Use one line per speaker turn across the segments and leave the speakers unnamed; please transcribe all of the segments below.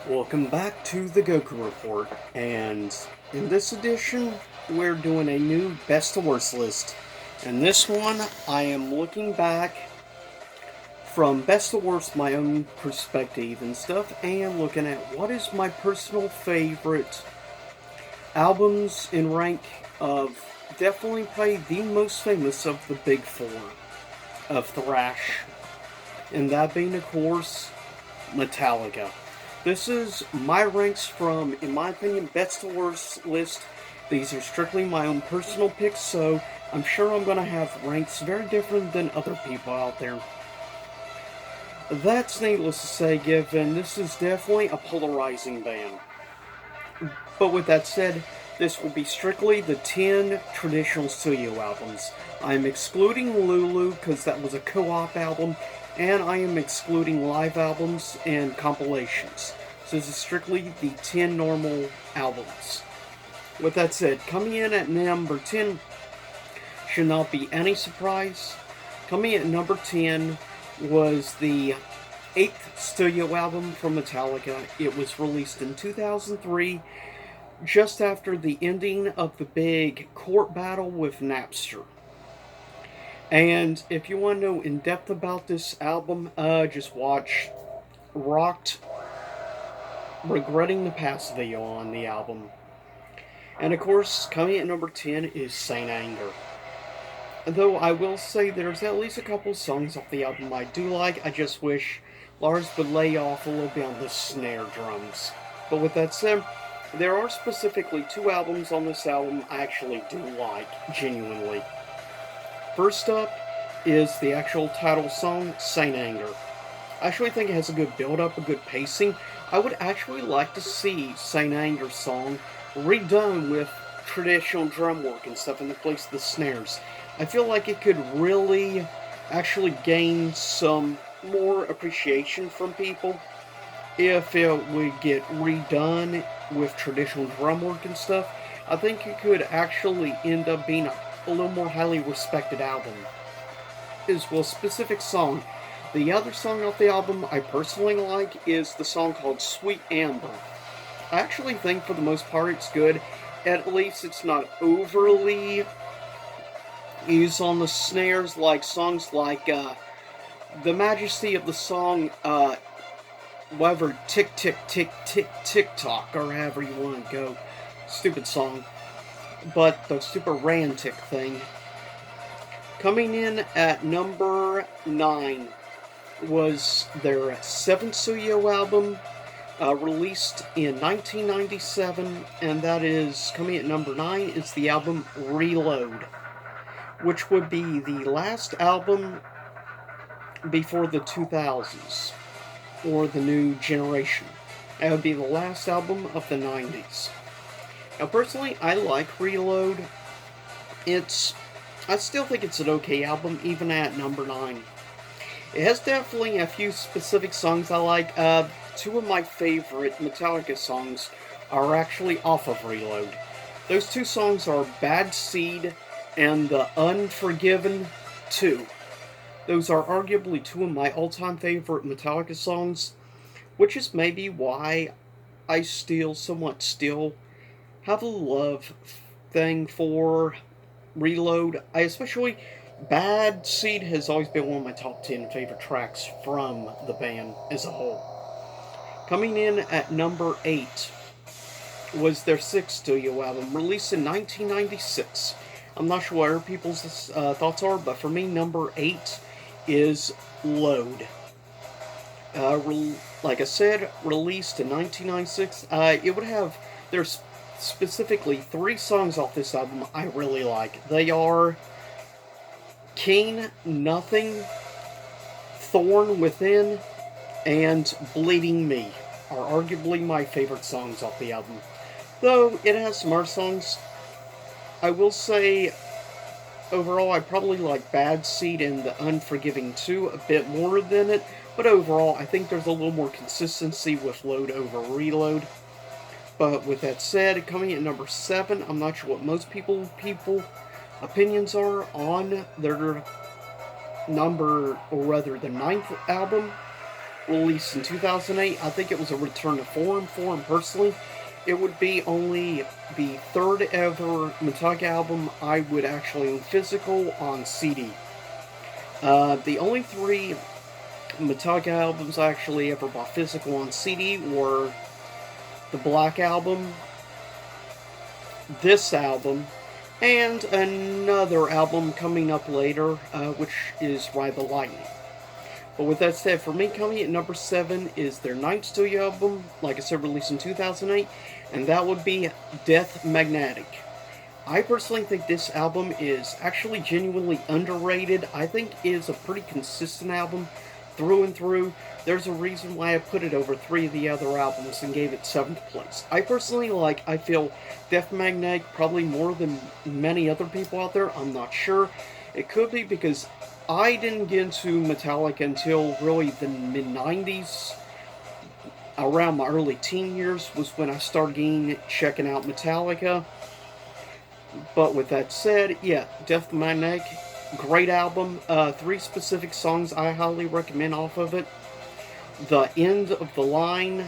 Welcome back to the Goku Report, and in this edition, we're doing a new best to worst list. And this one, I am looking back from best to worst, my own perspective and stuff, and looking at what is my personal favorite albums in rank of definitely probably the most famous of the big four of thrash, and that being, of course, Metallica. This is my ranks from, in my opinion, best to worst list. These are strictly my own personal picks, so I'm sure I'm going to have ranks very different than other people out there. That's needless to say, given this is definitely a polarizing band. But with that said, this will be strictly the 10 traditional studio albums. I'm excluding Lulu because that was a co op album, and I am excluding live albums and compilations. So this is strictly the 10 normal albums. With that said, coming in at number 10 should not be any surprise. Coming in at number 10 was the 8th studio album from Metallica. It was released in 2003, just after the ending of the big court battle with Napster. And if you want to know in depth about this album, just watch Rocked Regretting the Past video on the album. And of course, coming at number 10 is Saint Anger. Though I will say there's at least a couple songs off the album I do like, I just wish Lars would lay off a little bit on the snare drums. But with that said, there are specifically two albums on this album I actually do like, genuinely. First up is the actual title song, Saint Anger. I actually think it has a good build-up, a good pacing. I would actually like to see Saint Anger's song redone with traditional drum work and stuff in the place of the snares. I feel like it could really actually gain some more appreciation from people if it would get redone with traditional drum work and stuff. I think it could actually end up being a little more highly respected album. As well, specific song. The other song off the album I personally like is the song called Sweet Amber. I actually think for the most part it's good. At least it's not overly used on the snares like songs like The Majesty of the Song, whatever, Tick Tick Tick Tick Tick Tock, or however you want to go. Stupid song. But the super rantic thing. Coming in at number 9 was their 7th studio album, released in 1997, and that is, coming at number 9, is the album Reload, which would be the last album before the 2000s, or the new generation. That would be the last album of the 90s. Now, personally, I like Reload. I still think it's an okay album, even at number 9. It has definitely a few specific songs I like. Two of my favorite Metallica songs are actually off of Reload. Those two songs are Bad Seed and The Unforgiven 2. Those are arguably two of my all-time favorite Metallica songs, which is maybe why I still have a love thing for Reload. I especially Bad Seed has always been one of my top 10 favorite tracks from the band as a whole. Coming in at number 8 was their 6th studio album, released in 1996. I'm not sure what other people's thoughts are, but for me, number 8 is Load. Like I said, released in 1996. It would have, there's specifically 3 songs off this album I really like. They are Keen, Nothing, Thorn Within, and Bleeding Me are arguably my favorite songs off the album. Though it has some other songs, I will say overall I probably like Bad Seed and The Unforgiving 2 a bit more than it, but overall I think there's a little more consistency with Load over Reload. But with that said, coming at number 7, I'm not sure what most people opinions are on their number, or rather the 9th album, released in 2008. I think it was a return to form for him personally. It would be only the third ever Metallica album I would actually own physical on CD. The only three Metallica albums I actually ever bought physical on CD were the Black Album, this album, and another album coming up later, which is Ride the Lightning. But with that said, for me, coming at number 7 is their ninth studio album, like I said, released in 2008, and that would be Death Magnetic. I personally think this album is actually genuinely underrated. I think it is a pretty consistent album through and through. There's a reason why I put it over 3 of the other albums and gave it 7th place. I feel Death Magnetic probably more than many other people out there. I'm not sure. It could be because I didn't get into Metallica until really the mid-90s. Around my early teen years was when I started checking out Metallica. But with that said, yeah, Death Magnetic, great album. 3 specific songs I highly recommend off of it. The End of the Line,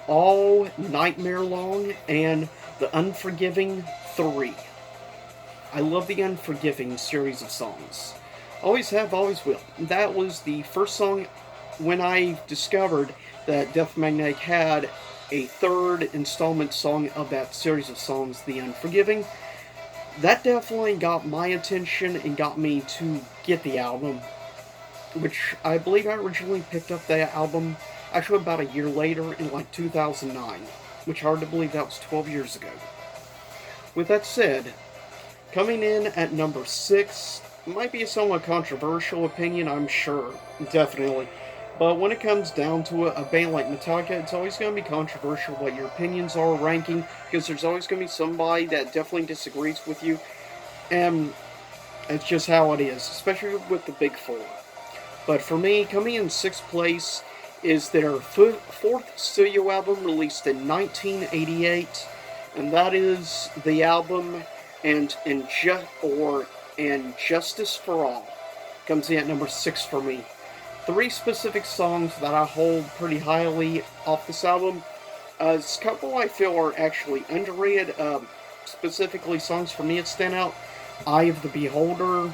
All Nightmare Long, and The Unforgiving 3. I love the Unforgiving series of songs. Always have, always will. That was the first song when I discovered that Death Magnetic had a third installment song of that series of songs, The Unforgiving. That definitely got my attention and got me to get the album, which I believe I originally picked up that album actually about a year later in like 2009, which hard to believe that was 12 years ago. With that said, coming in at number 6, might be a somewhat controversial opinion, I'm sure, definitely. But when it comes down to it, a band like Metallica, it's always going to be controversial what your opinions are ranking, because there's always going to be somebody that definitely disagrees with you, and it's just how it is, especially with the Big Four. But for me, coming in 6th place is their 4th studio album released in 1988, and that is the album and Justice for All. Comes in at number 6 for me. 3 specific songs that I hold pretty highly off this album. A couple I feel are actually underrated. Specifically, songs for me that stand out: Eye of the Beholder,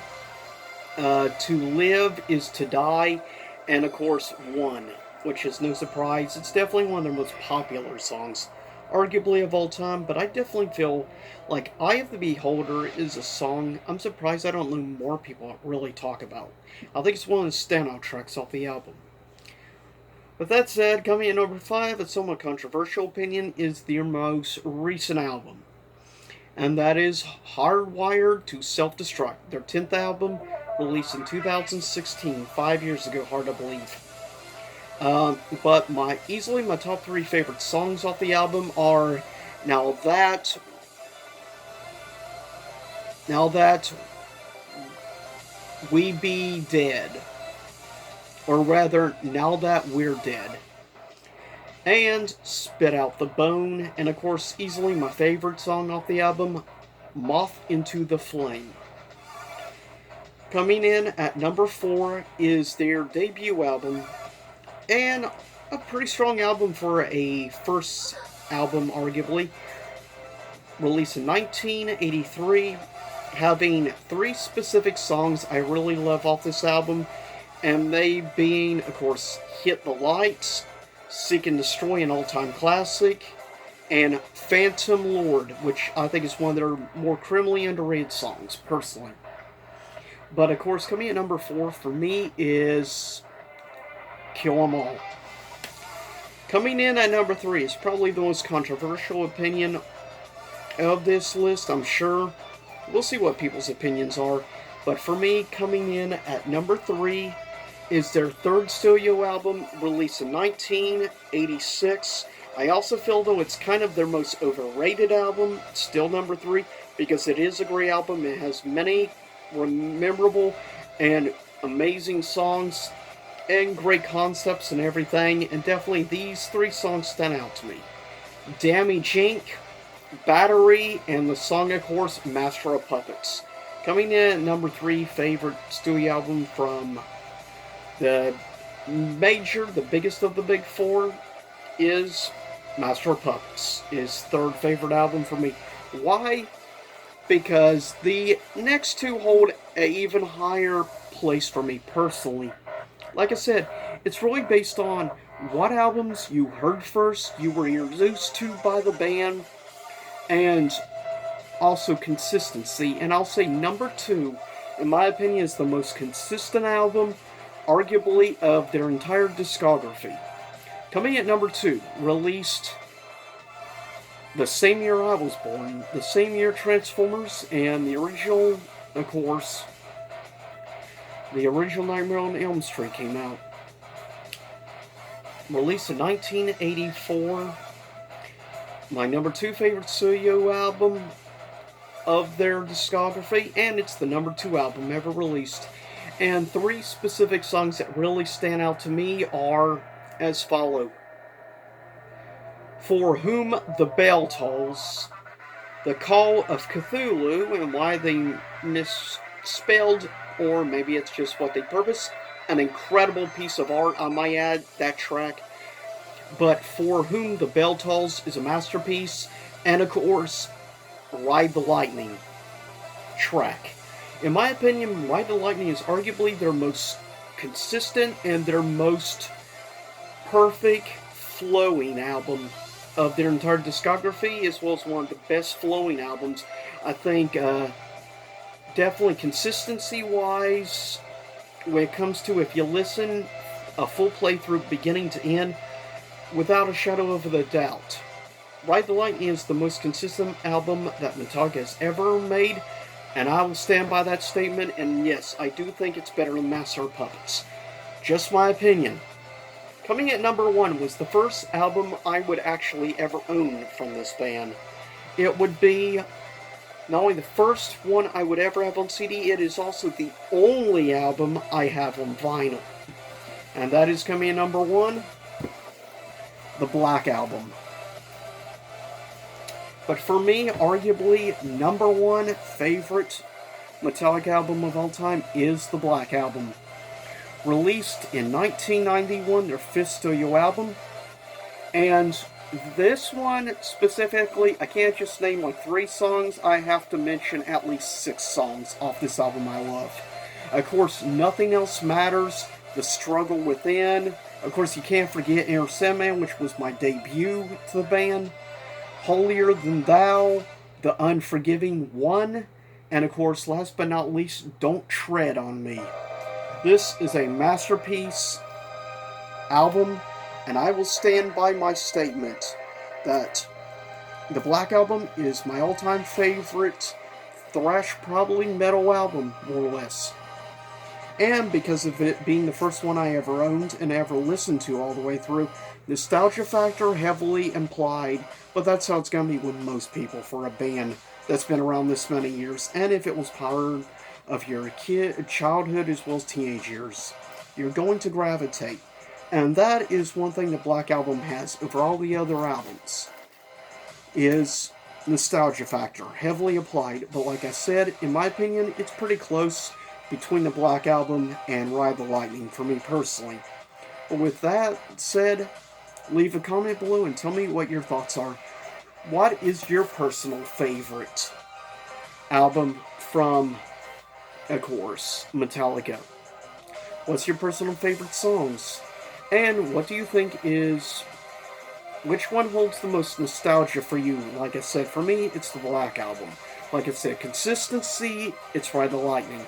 To Live is to Die, and of course, One, which is no surprise. It's definitely one of their most popular songs, arguably of all time, but I definitely feel like Eye of the Beholder is a song I'm surprised I don't know more people really talk about. I think it's one of the standout tracks off the album. With that said, coming in number 5, a somewhat controversial opinion, is their most recent album, and that is Hardwired to Self-Destruct, their 10th album, released in 2016, 5 years ago, hard to believe. But easily my top 3 favorite songs off the album are Now That We Be Dead, or rather, Now That We're Dead, and Spit Out the Bone, and of course, easily my favorite song off the album, Moth into the Flame. Coming in at number 4 is their debut album, and a pretty strong album for a first album, arguably. Released in 1983, having 3 specific songs I really love off this album, and they being, of course, Hit the Lights, Seek and Destroy, an all-time classic, and Phantom Lord, which I think is one of their more criminally underrated songs, personally. But of course, coming at number 4 for me is Kill 'Em All. Coming in at number 3 is probably the most controversial opinion of this list, I'm sure. We'll see what people's opinions are. But for me, coming in at number 3 is their 3rd studio album, released in 1986. I also feel, though, it's kind of their most overrated album, still number 3, because it is a great album. It has many memorable and amazing songs, and great concepts and everything, and definitely these 3 songs stand out to me. Damage Inc., Battery, and the song, of course, Master of Puppets. Coming in at number 3 favorite studio album from the major, the biggest of the big four, is Master of Puppets. Is third favorite album for me. Why? Because the next two hold an even higher place for me personally. Like I said, it's really based on what albums you heard first, you were introduced to by the band, and also consistency. And I'll say number two, in my opinion, is the most consistent album, arguably, of their entire discography. Coming at number two, released the same year I was born, the same year Transformers and the original, of course, the original Nightmare on Elm Street came out. Released in 1984. My number two favorite studio album of their discography, and it's the number two album ever released. And three specific songs that really stand out to me are as follow. For Whom the Bell Tolls, The Call of Cthulhu, and why they misspelled, or maybe it's just what they purpose. An incredible piece of art, I might add, that track. But For Whom the Bell Tolls is a masterpiece. And of course, Ride the Lightning track. In my opinion, Ride the Lightning is arguably their most consistent and their most perfect flowing album of their entire discography, as well as one of the best flowing albums. I think definitely consistency-wise, when it comes to if you listen a full playthrough beginning to end, without a shadow of a doubt, Ride the Lightning is the most consistent album that Metallica has ever made, and I will stand by that statement, and yes, I do think it's better than Master of Puppets. Just my opinion. Coming at number one was the first album I would actually ever own from this band. It would be not only the first one I would ever have on CD, it is also the only album I have on vinyl. And that is coming at number one, the Black Album. But for me, arguably, number one favorite Metallica album of all time is the Black Album. Released in 1991, their fifth studio album. And this one specifically, I can't just name like 3 songs, I have to mention at least 6 songs off this album I love. Of course, Nothing Else Matters, The Struggle Within. Of course, you can't forget Inner Sandman, which was my debut to the band. Holier Than Thou, The Unforgiving One, and of course, last but not least, Don't Tread on Me. This is a masterpiece album, and I will stand by my statement that the Black Album is my all-time favorite thrash, probably metal album, more or less. And because of it being the first one I ever owned and ever listened to all the way through, nostalgia factor heavily implied, but that's how it's going to be with most people for a band that's been around this many years. And if it was part of your childhood as well as teenage years, you're going to gravitate. And that is one thing the Black Album has over all the other albums, is nostalgia factor, heavily applied. But like I said, in my opinion, it's pretty close between the Black Album and Ride the Lightning for me personally. But with that said, leave a comment below and tell me what your thoughts are. What is your personal favorite album from, of course, Metallica? What's your personal favorite songs? And what do you think is, which one holds the most nostalgia for you? Like I said, for me, it's the Black Album. Like I said, consistency, it's Ride the Lightning.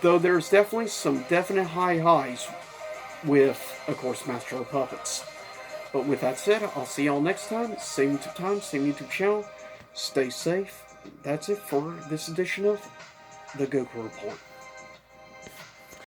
Though there's definitely some definite high highs with, of course, Master of Puppets. But with that said, I'll see y'all next time. Same YouTube time, same YouTube channel. Stay safe. That's it for this edition of The Goku Report.